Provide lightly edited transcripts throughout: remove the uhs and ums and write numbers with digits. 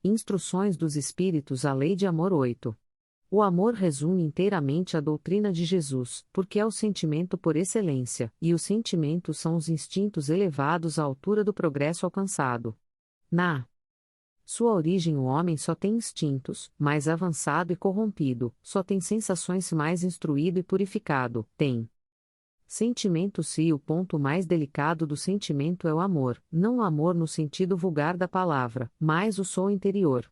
Instruções dos Espíritos à Lei de Amor 8. O amor resume inteiramente a doutrina de Jesus, porque é o sentimento por excelência, e os sentimentos são os instintos elevados à altura do progresso alcançado. Na sua origem, o homem só tem instintos, mais avançado e corrompido, só tem sensações, mais instruído e purificado, tem sentimentos. E o ponto mais delicado do sentimento é o amor, não o amor no sentido vulgar da palavra, mas o sou interior,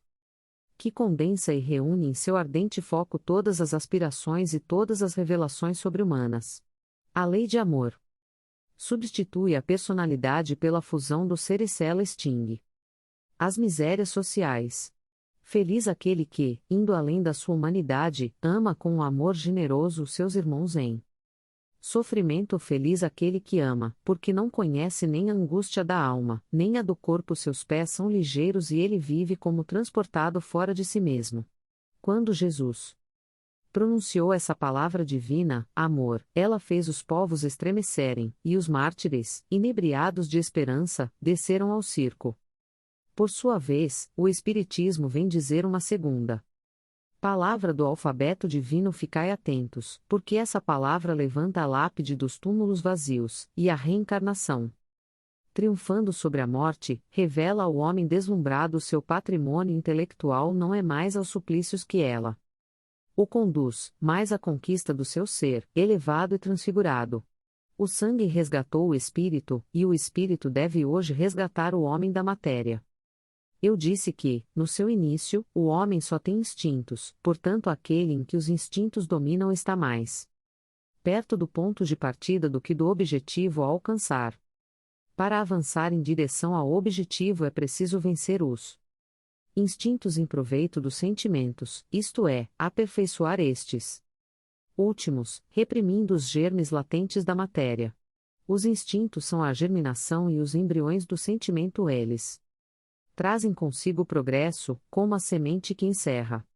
que condensa e reúne em seu ardente foco todas as aspirações e todas as revelações sobre-humanas. A lei de amor substitui a personalidade pela fusão do ser, e ela extingue as misérias sociais. Feliz aquele que, indo além da sua humanidade, ama com um amor generoso os seus irmãos em sofrimento. Feliz aquele que ama, porque não conhece nem a angústia da alma, nem a do corpo. Seus pés são ligeiros e ele vive como transportado fora de si mesmo. Quando Jesus pronunciou essa palavra divina, amor, ela fez os povos estremecerem, e os mártires, inebriados de esperança, desceram ao circo. Por sua vez, o Espiritismo vem dizer uma segunda palavra do alfabeto divino. Ficai atentos, porque essa palavra levanta a lápide dos túmulos vazios, e a reencarnação, triunfando sobre a morte, revela ao homem deslumbrado seu patrimônio intelectual. Não é mais aos suplícios que ela o conduz, mas à conquista do seu ser, elevado e transfigurado. O sangue resgatou o espírito, e o espírito deve hoje resgatar o homem da matéria. Eu disse que, no seu início, o homem só tem instintos, portanto aquele em que os instintos dominam está mais perto do ponto de partida do que do objetivo a alcançar. Para avançar em direção ao objetivo é preciso vencer os instintos em proveito dos sentimentos, isto é, aperfeiçoar estes últimos, reprimindo os germes latentes da matéria. Os instintos são a germinação e os embriões do sentimento. Eles trazem consigo o progresso, como a semente que encerra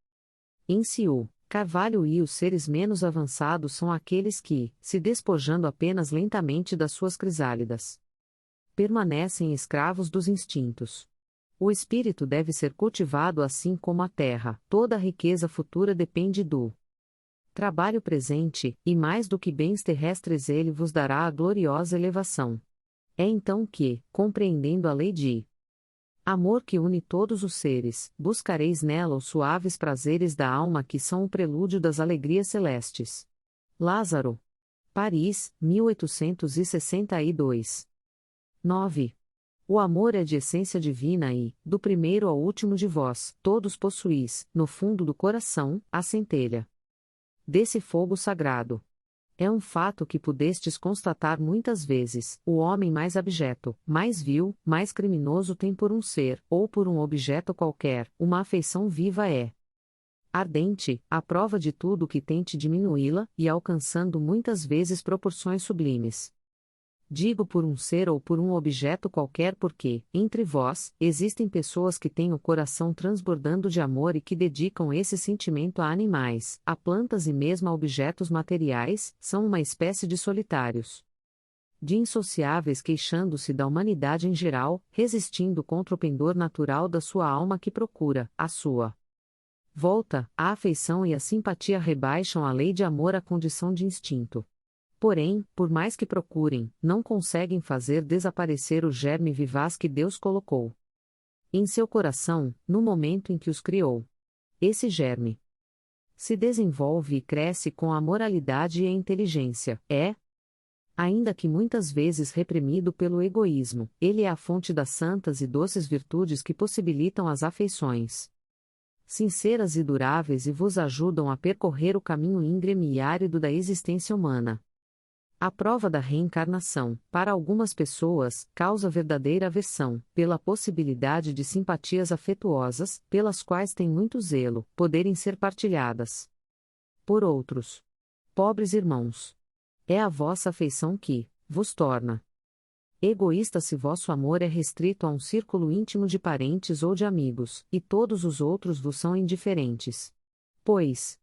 em si o carvalho, e os seres menos avançados são aqueles que, se despojando apenas lentamente das suas crisálidas, permanecem escravos dos instintos. O espírito deve ser cultivado assim como a terra. Toda a riqueza futura depende do trabalho presente, e mais do que bens terrestres ele vos dará a gloriosa elevação. É então que, compreendendo a lei de amor que une todos os seres, buscareis nela os suaves prazeres da alma que são o prelúdio das alegrias celestes. Lázaro. Paris, 1862. 9. O amor é de essência divina e, do primeiro ao último de vós, todos possuís, no fundo do coração, a centelha desse fogo sagrado. É um fato que pudestes constatar muitas vezes: o homem mais abjeto, mais vil, mais criminoso tem por um ser, ou por um objeto qualquer, uma afeição viva ardente, à prova de tudo que tente diminuí-la, e alcançando muitas vezes proporções sublimes. Digo por um ser ou por um objeto qualquer porque, entre vós, existem pessoas que têm o coração transbordando de amor e que dedicam esse sentimento a animais, a plantas e mesmo a objetos materiais. São uma espécie de solitários, de insociáveis, queixando-se da humanidade em geral, resistindo contra o pendor natural da sua alma que procura, a sua volta. A afeição e a simpatia rebaixam a lei de amor à condição de instinto. Porém, por mais que procurem, não conseguem fazer desaparecer o germe vivaz que Deus colocou em seu coração, no momento em que os criou. Esse germe se desenvolve e cresce com a moralidade e a inteligência. Ainda que muitas vezes reprimido pelo egoísmo, ele é a fonte das santas e doces virtudes que possibilitam as afeições sinceras e duráveis e vos ajudam a percorrer o caminho íngreme e árido da existência humana. A prova da reencarnação, para algumas pessoas, causa verdadeira aversão, pela possibilidade de simpatias afetuosas, pelas quais têm muito zelo, poderem ser partilhadas por outros. Pobres irmãos, é a vossa afeição que vos torna egoísta se vosso amor é restrito a um círculo íntimo de parentes ou de amigos, e todos os outros vos são indiferentes. Pois,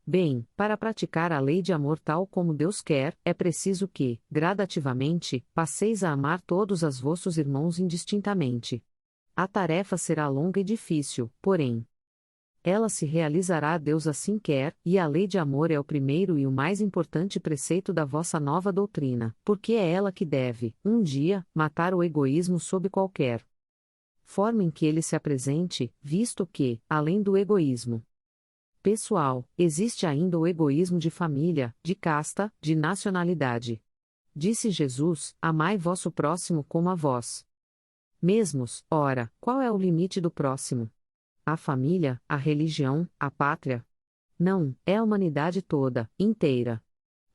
bem, para praticar a lei de amor tal como Deus quer, é preciso que, gradativamente, passeis a amar todos os vossos irmãos indistintamente. A tarefa será longa e difícil, porém, ela se realizará. Deus assim quer, e a lei de amor é o primeiro e o mais importante preceito da vossa nova doutrina, porque é ela que deve, um dia, matar o egoísmo sob qualquer forma em que ele se apresente, visto que, além do egoísmo pessoal, existe ainda o egoísmo de família, de casta, de nacionalidade. Disse Jesus: amai vosso próximo como a vós mesmos. Ora, qual é o limite do próximo? A família, a religião, a pátria? Não, é a humanidade toda, inteira.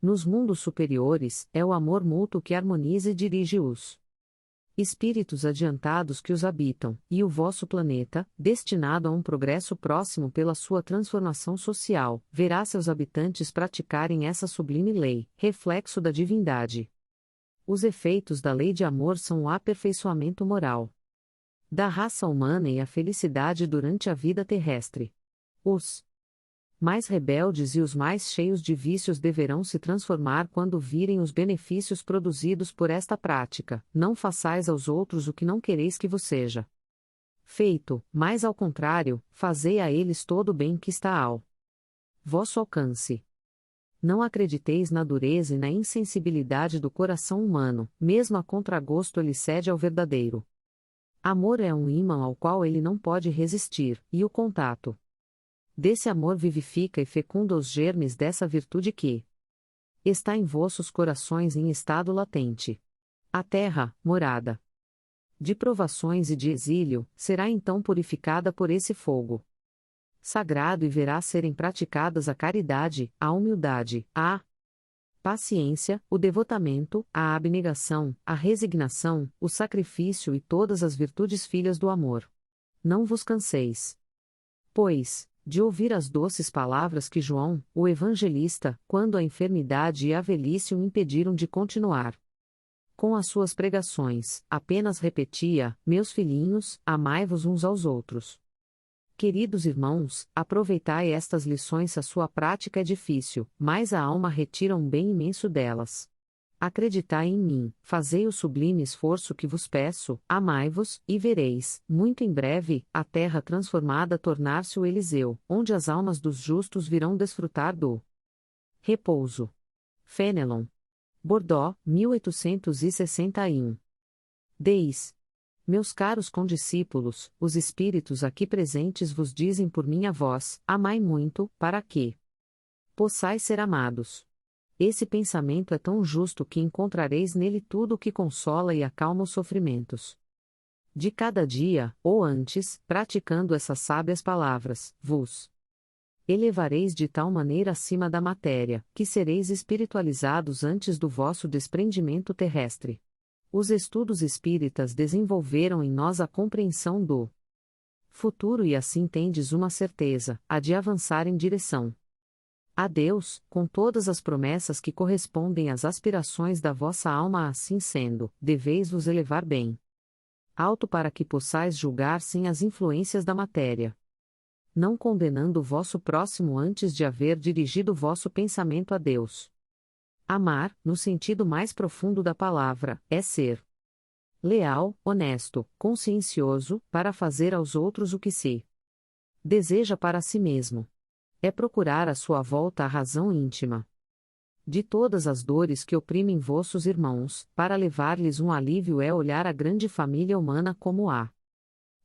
Nos mundos superiores, é o amor mútuo que harmoniza e dirige os espíritos adiantados que os habitam, e o vosso planeta, destinado a um progresso próximo pela sua transformação social, verá seus habitantes praticarem essa sublime lei, reflexo da divindade. Os efeitos da lei de amor são o aperfeiçoamento moral da raça humana e a felicidade durante a vida terrestre. Os mais rebeldes e os mais cheios de vícios deverão se transformar quando virem os benefícios produzidos por esta prática. Não façais aos outros o que não quereis que vos seja feito, mas ao contrário, fazei a eles todo o bem que está ao vosso alcance. Não acrediteis na dureza e na insensibilidade do coração humano, mesmo a contragosto ele cede ao verdadeiro amor. É um ímã ao qual ele não pode resistir, e o contato desse amor vivifica e fecunda os germes dessa virtude que está em vossos corações em estado latente. A terra, morada de provações e de exílio, será então purificada por esse fogo sagrado e verá serem praticadas a caridade, a humildade, a paciência, o devotamento, a abnegação, a resignação, o sacrifício e todas as virtudes filhas do amor. Não vos canseis, pois, de ouvir as doces palavras que João, o evangelista, quando a enfermidade e a velhice o impediram de continuar com as suas pregações, apenas repetia: meus filhinhos, amai-vos uns aos outros. Queridos irmãos, aproveitai estas lições. A sua prática é difícil, mas a alma retira um bem imenso delas. Acreditai em mim, fazei o sublime esforço que vos peço, amai-vos, e vereis, muito em breve, a terra transformada tornar-se o Eliseu, onde as almas dos justos virão desfrutar do repouso. Fenelon. Bordeaux, 1861. Deis. Meus caros condiscípulos, os espíritos aqui presentes vos dizem por minha voz: amai muito, para que possais ser amados. Esse pensamento é tão justo que encontrareis nele tudo o que consola e acalma os sofrimentos de cada dia, ou antes, praticando essas sábias palavras, vos elevareis de tal maneira acima da matéria, que sereis espiritualizados antes do vosso desprendimento terrestre. Os estudos espíritas desenvolveram em nós a compreensão do futuro e assim tendes uma certeza, a de avançar em direção a Deus, com todas as promessas que correspondem às aspirações da vossa alma. Assim sendo, deveis vos elevar bem alto para que possais julgar sem as influências da matéria, não condenando o vosso próximo antes de haver dirigido o vosso pensamento a Deus. Amar, no sentido mais profundo da palavra, é ser leal, honesto, consciencioso, para fazer aos outros o que se deseja para si mesmo. É procurar à sua volta a razão íntima de todas as dores que oprimem vossos irmãos, para levar-lhes um alívio. É olhar a grande família humana como a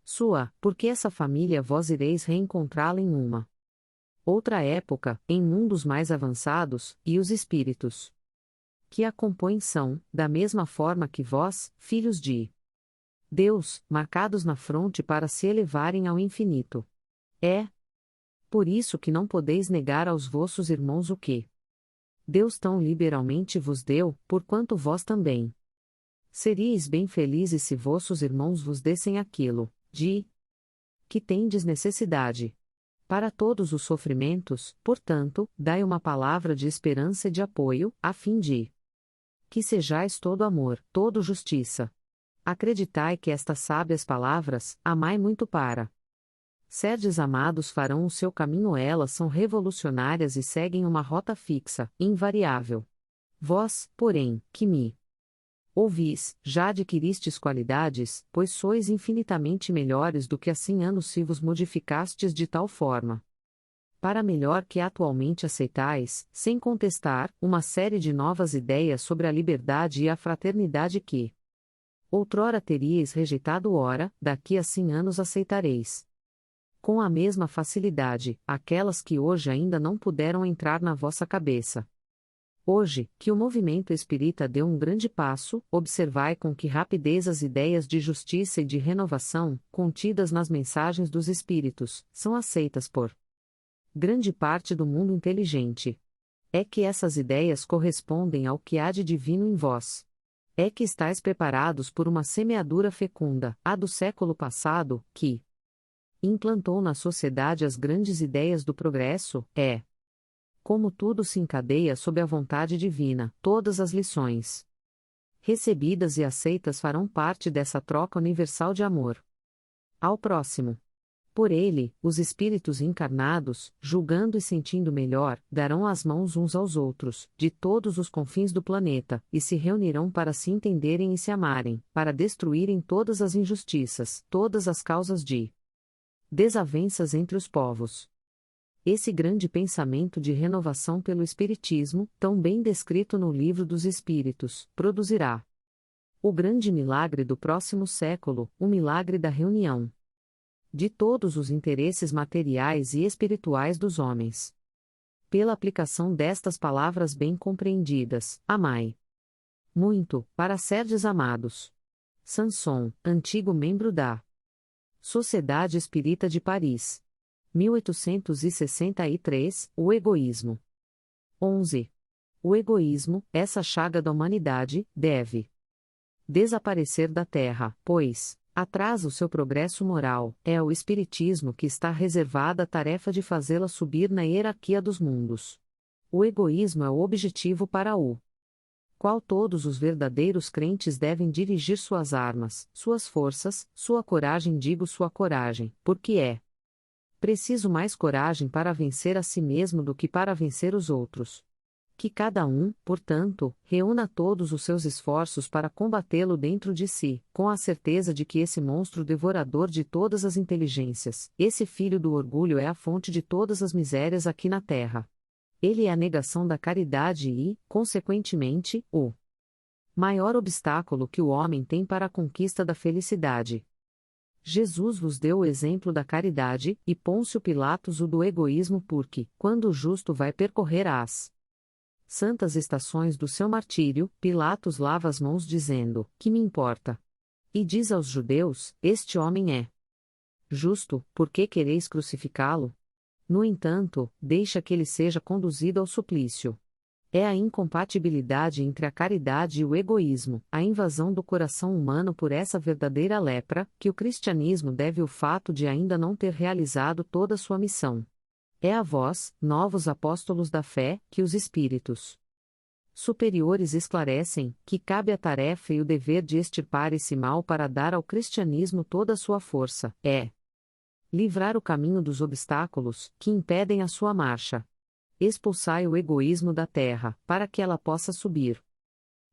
sua, porque essa família vós ireis reencontrá-la em uma outra época, em mundos mais avançados, e os espíritos que a compõem são, da mesma forma que vós, filhos de Deus, marcados na fronte para se elevarem ao infinito. É por isso que não podeis negar aos vossos irmãos o que Deus tão liberalmente vos deu, porquanto vós também seríeis bem felizes se vossos irmãos vos dessem aquilo, de que tendes necessidade. Para todos os sofrimentos, portanto, dai uma palavra de esperança e de apoio, a fim de que sejais todo amor, todo justiça. Acreditai que estas sábias palavras, amai muito para serdes amados, farão o seu caminho. Elas são revolucionárias e seguem uma rota fixa, invariável. Vós, porém, que me Ouvis, já adquiristes qualidades, pois sois infinitamente melhores do que há 100 anos se vos modificastes de tal forma. Para melhor que atualmente aceitais, sem contestar, uma série de novas ideias sobre a liberdade e a fraternidade que outrora teríeis rejeitado, ora, daqui a 100 anos aceitareis. Com a mesma facilidade, aquelas que hoje ainda não puderam entrar na vossa cabeça. Hoje, que o movimento espírita deu um grande passo, observai com que rapidez as ideias de justiça e de renovação, contidas nas mensagens dos espíritos, são aceitas por grande parte do mundo inteligente. É que essas ideias correspondem ao que há de divino em vós. É que estáis preparados por uma semeadura fecunda, a do século passado, que implantou na sociedade as grandes ideias do progresso, como tudo se encadeia sob a vontade divina, todas as lições recebidas e aceitas farão parte dessa troca universal de amor ao próximo. Por ele, os espíritos encarnados, julgando e sentindo melhor, darão as mãos uns aos outros, de todos os confins do planeta, e se reunirão para se entenderem e se amarem, para destruírem todas as injustiças, todas as causas de desavenças entre os povos. Esse grande pensamento de renovação pelo Espiritismo, tão bem descrito no Livro dos Espíritos, produzirá o grande milagre do próximo século, o milagre da reunião de todos os interesses materiais e espirituais dos homens. Pela aplicação destas palavras bem compreendidas, amai muito, para serdes amados. Sanson, antigo membro da Sociedade Espírita de Paris. 1863, o egoísmo. 11. O egoísmo, essa chaga da humanidade, deve desaparecer da Terra, pois atrasa o seu progresso moral. É ao Espiritismo que está reservada a tarefa de fazê-la subir na hierarquia dos mundos. O egoísmo é o objetivo para o qual todos os verdadeiros crentes devem dirigir suas armas, suas forças, sua coragem. Digo sua coragem, porque é preciso mais coragem para vencer a si mesmo do que para vencer os outros. Que cada um, portanto, reúna todos os seus esforços para combatê-lo dentro de si, com a certeza de que esse monstro devorador de todas as inteligências, esse filho do orgulho é a fonte de todas as misérias aqui na Terra. Ele é a negação da caridade e, consequentemente, o maior obstáculo que o homem tem para a conquista da felicidade. Jesus vos deu o exemplo da caridade, e Pôncio Pilatos o do egoísmo porque, quando o justo vai percorrer as santas estações do seu martírio, Pilatos lava as mãos dizendo, que me importa? E diz aos judeus, este homem é justo, por que quereis crucificá-lo? No entanto, deixa que ele seja conduzido ao suplício. É a incompatibilidade entre a caridade e o egoísmo, a invasão do coração humano por essa verdadeira lepra, que o cristianismo deve o fato de ainda não ter realizado toda sua missão. É a vós, novos apóstolos da fé, que os espíritos superiores esclarecem, que cabe a tarefa e o dever de extirpar esse mal para dar ao cristianismo toda a sua força, livrar o caminho dos obstáculos, que impedem a sua marcha. Expulsai o egoísmo da terra, para que ela possa subir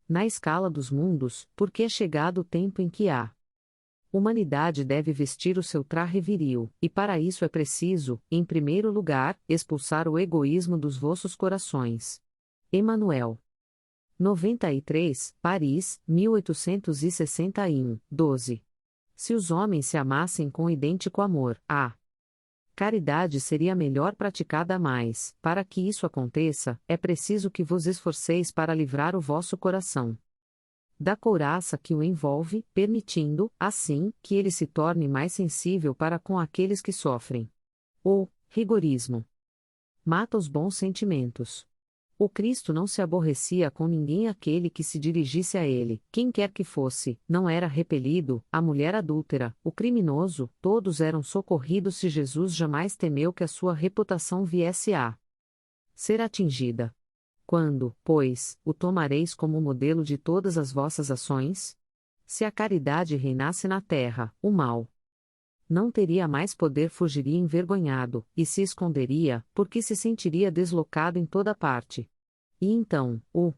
na escala dos mundos, porque é chegado o tempo em que a humanidade deve vestir o seu traje viril, e para isso é preciso, em primeiro lugar, expulsar o egoísmo dos vossos corações. Emanuel. 93, Paris, 1861, 12. Se os homens se amassem com idêntico amor, a caridade seria melhor praticada mais. Para que isso aconteça, é preciso que vos esforceis para livrar o vosso coração da couraça que o envolve, permitindo, assim, que ele se torne mais sensível para com aqueles que sofrem. O rigorismo mata os bons sentimentos. O Cristo não se aborrecia com ninguém aquele que se dirigisse a ele, quem quer que fosse, não era repelido, a mulher adúltera, o criminoso, todos eram socorridos se Jesus jamais temeu que a sua reputação viesse a ser atingida. Quando, pois, o tomareis como modelo de todas as vossas ações? Se a caridade reinasse na terra, o mal não teria mais poder, fugiria envergonhado, e se esconderia, porque se sentiria deslocado em toda parte. E então, o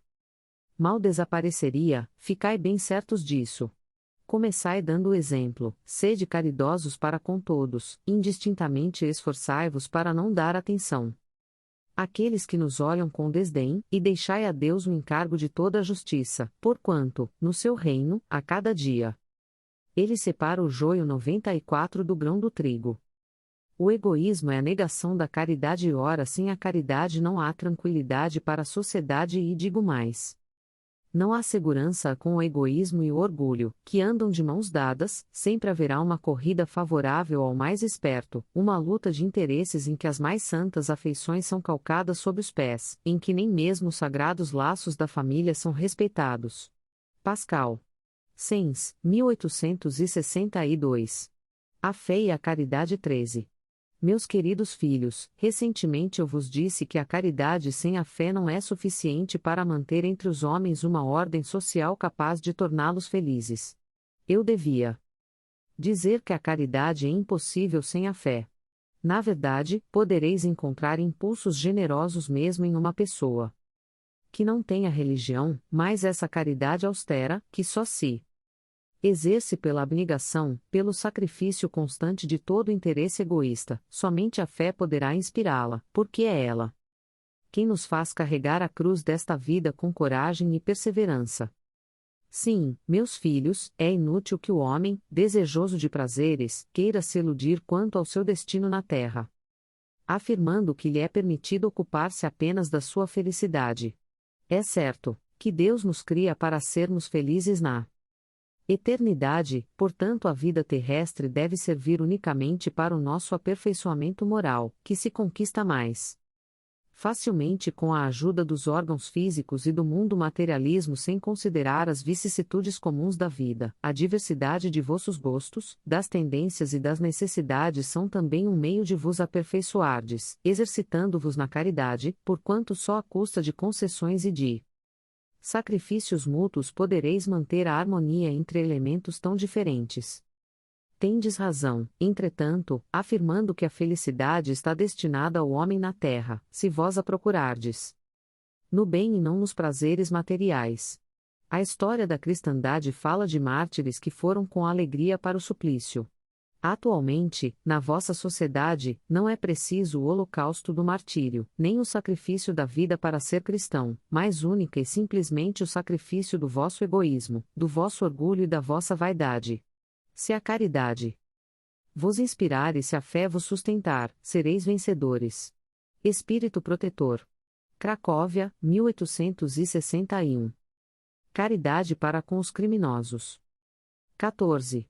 mal desapareceria, ficai bem certos disso. Começai dando o exemplo, sede caridosos para com todos, indistintamente esforçai-vos para não dar atenção àqueles que nos olham com desdém, e deixai a Deus o encargo de toda a justiça, porquanto, no seu reino, a cada dia, ele separa o joio 94 do grão do trigo. O egoísmo é a negação da caridade e ora sem a caridade não há tranquilidade para a sociedade e digo mais. Não há segurança com o egoísmo e o orgulho, que andam de mãos dadas, sempre haverá uma corrida favorável ao mais esperto, uma luta de interesses em que as mais santas afeições são calcadas sob os pés, em que nem mesmo os sagrados laços da família são respeitados. Pascal. Sens, 1862. A fé e a caridade 13. Meus queridos filhos, recentemente eu vos disse que a caridade sem a fé não é suficiente para manter entre os homens uma ordem social capaz de torná-los felizes. Eu devia dizer que a caridade é impossível sem a fé. Na verdade, podereis encontrar impulsos generosos mesmo em uma pessoa que não tenha religião, mas essa caridade austera, que só se exerce pela abnegação, pelo sacrifício constante de todo interesse egoísta, somente a fé poderá inspirá-la, porque é ela quem nos faz carregar a cruz desta vida com coragem e perseverança. Sim, meus filhos, é inútil que o homem, desejoso de prazeres, queira se iludir quanto ao seu destino na terra, afirmando que lhe é permitido ocupar-se apenas da sua felicidade. É certo que Deus nos cria para sermos felizes na eternidade, portanto a vida terrestre deve servir unicamente para o nosso aperfeiçoamento moral, que se conquista mais facilmente com a ajuda dos órgãos físicos e do mundo materialismo sem considerar as vicissitudes comuns da vida. A diversidade de vossos gostos, das tendências e das necessidades são também um meio de vos aperfeiçoardes, exercitando-vos na caridade, porquanto só à custa de concessões e de sacrifícios mútuos podereis manter a harmonia entre elementos tão diferentes. Tendes razão, entretanto, afirmando que a felicidade está destinada ao homem na terra, se vós a procurardes no bem e não nos prazeres materiais. A história da cristandade fala de mártires que foram com alegria para o suplício. Atualmente, na vossa sociedade, não é preciso o holocausto do martírio, nem o sacrifício da vida para ser cristão, mas única e simplesmente o sacrifício do vosso egoísmo, do vosso orgulho e da vossa vaidade. Se a caridade vos inspirar e se a fé vos sustentar, sereis vencedores. Espírito Protetor. Cracóvia, 1861. Caridade para com os criminosos. 14.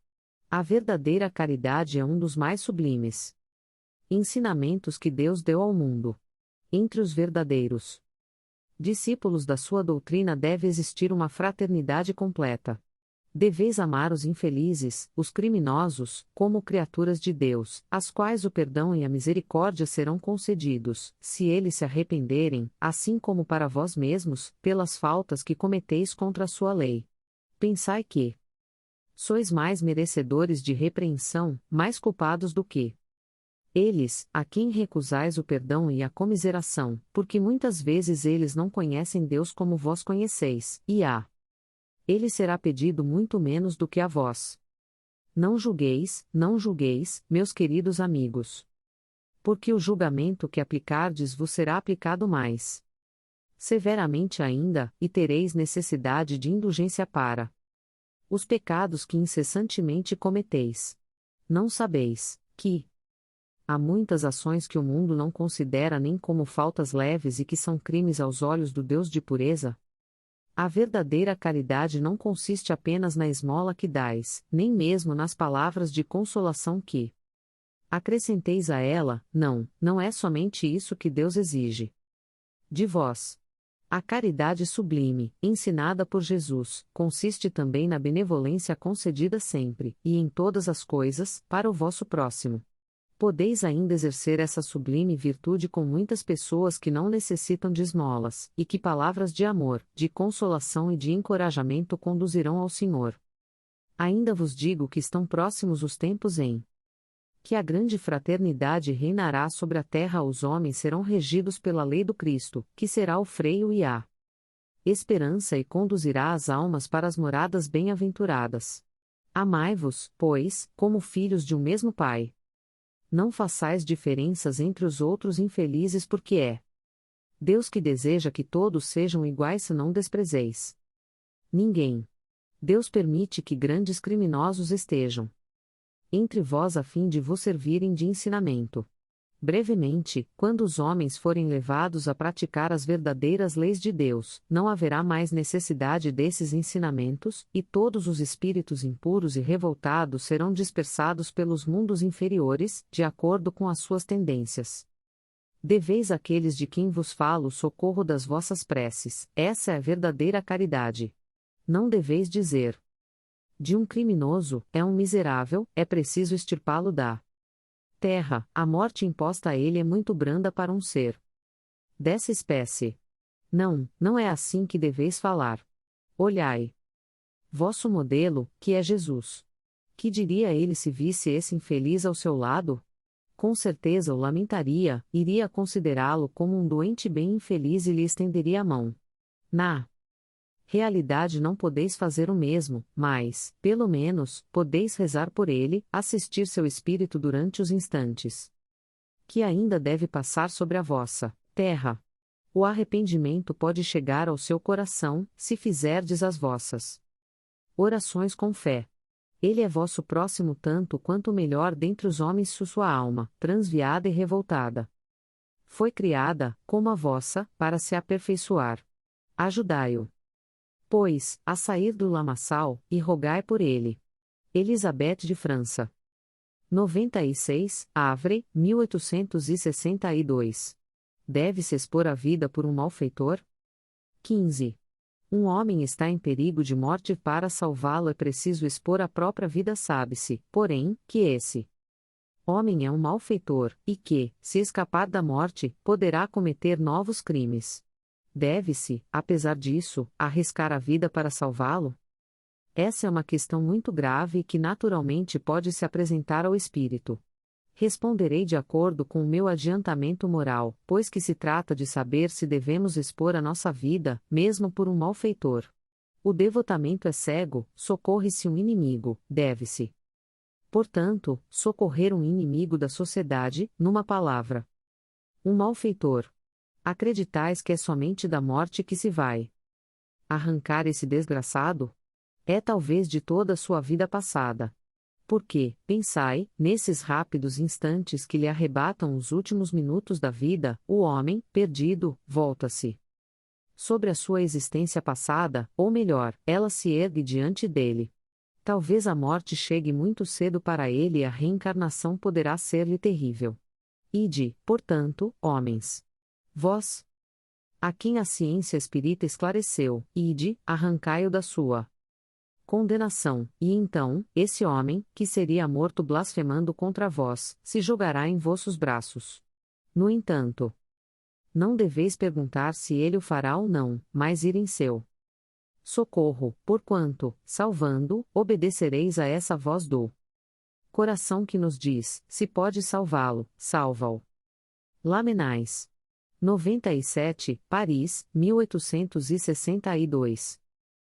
A verdadeira caridade é um dos mais sublimes ensinamentos que Deus deu ao mundo. Entre os verdadeiros discípulos da sua doutrina deve existir uma fraternidade completa. Deveis amar os infelizes, os criminosos, como criaturas de Deus, às quais o perdão e a misericórdia serão concedidos, se eles se arrependerem, assim como para vós mesmos, pelas faltas que cometeis contra a sua lei. Pensai que sois mais merecedores de repreensão, mais culpados do que eles, a quem recusais o perdão e a comiseração, porque muitas vezes eles não conhecem Deus como vós conheceis, e ele será pedido muito menos do que a vós. Não julgueis, meus queridos amigos. Porque o julgamento que aplicardes vos será aplicado mais severamente ainda, e tereis necessidade de indulgência para os pecados que incessantemente cometeis. Não sabeis que há muitas ações que o mundo não considera nem como faltas leves e que são crimes aos olhos do Deus de pureza? A verdadeira caridade não consiste apenas na esmola que dais, nem mesmo nas palavras de consolação que acrescenteis a ela, não é somente isso que Deus exige de vós. A caridade sublime, ensinada por Jesus, consiste também na benevolência concedida sempre, e em todas as coisas, para o vosso próximo. Podeis ainda exercer essa sublime virtude com muitas pessoas que não necessitam de esmolas, e que palavras de amor, de consolação e de encorajamento conduzirão ao Senhor. Ainda vos digo que estão próximos os tempos em que a grande fraternidade reinará sobre a terra, os homens serão regidos pela lei do Cristo, que será o freio e a esperança e conduzirá as almas para as moradas bem-aventuradas. Amai-vos, pois, como filhos de um mesmo Pai. Não façais diferenças entre os outros infelizes porque é Deus que deseja que todos sejam iguais se não desprezeis ninguém. Deus permite que grandes criminosos estejam entre vós a fim de vos servirem de ensinamento. Brevemente, quando os homens forem levados a praticar as verdadeiras leis de Deus, não haverá mais necessidade desses ensinamentos, e todos os espíritos impuros e revoltados serão dispersados pelos mundos inferiores, de acordo com as suas tendências. Deveis àqueles de quem vos falo o socorro das vossas preces, essa é a verdadeira caridade. Não deveis dizer: de um criminoso, é um miserável, é preciso extirpá-lo da terra, a morte imposta a ele é muito branda para um ser dessa espécie. Não, não é assim que deveis falar. Olhai vosso modelo, que é Jesus. Que diria ele se visse esse infeliz ao seu lado? Com certeza o lamentaria, iria considerá-lo como um doente bem infeliz e lhe estenderia a mão. Na realidade não podeis fazer o mesmo, mas, pelo menos, podeis rezar por ele, assistir seu espírito durante os instantes que ainda deve passar sobre a vossa terra. O arrependimento pode chegar ao seu coração, se fizerdes as vossas orações com fé. Ele é vosso próximo tanto quanto o melhor dentre os homens sua alma, transviada e revoltada. Foi criada, como a vossa, para se aperfeiçoar. Ajudai-o, pois, a sair do lamaçal, e rogai por ele. Elizabeth de França. 96, Havre, 1862. Deve-se expor a vida por um malfeitor? 15. Um homem está em perigo de morte, para salvá-lo é preciso expor a própria vida, sabe-se, porém, que esse homem é um malfeitor, e que, se escapar da morte, poderá cometer novos crimes. Deve-se, apesar disso, arriscar a vida para salvá-lo? Essa é uma questão muito grave e que naturalmente pode se apresentar ao espírito. Responderei de acordo com o meu adiantamento moral, pois que se trata de saber se devemos expor a nossa vida, mesmo por um malfeitor. O devotamento é cego, socorre-se um inimigo, deve-se. Portanto, socorrer um inimigo da sociedade, numa palavra. Um malfeitor. Acreditais que é somente da morte que se vai arrancar esse desgraçado? É talvez de toda a sua vida passada. Porque, pensai, nesses rápidos instantes que lhe arrebatam os últimos minutos da vida, o homem, perdido, volta-se sobre a sua existência passada, ou melhor, ela se ergue diante dele. Talvez a morte chegue muito cedo para ele e a reencarnação poderá ser-lhe terrível. Ide, portanto, homens. Vós, a quem a ciência espírita esclareceu, ide, arrancai-o da sua condenação, e então, esse homem, que seria morto blasfemando contra vós, se jogará em vossos braços. No entanto, não deveis perguntar se ele o fará ou não, mas ir em seu socorro, porquanto, salvando, obedecereis a essa voz do coração que nos diz: se pode salvá-lo, salva-o. Lamennais. 97, Paris, 1862.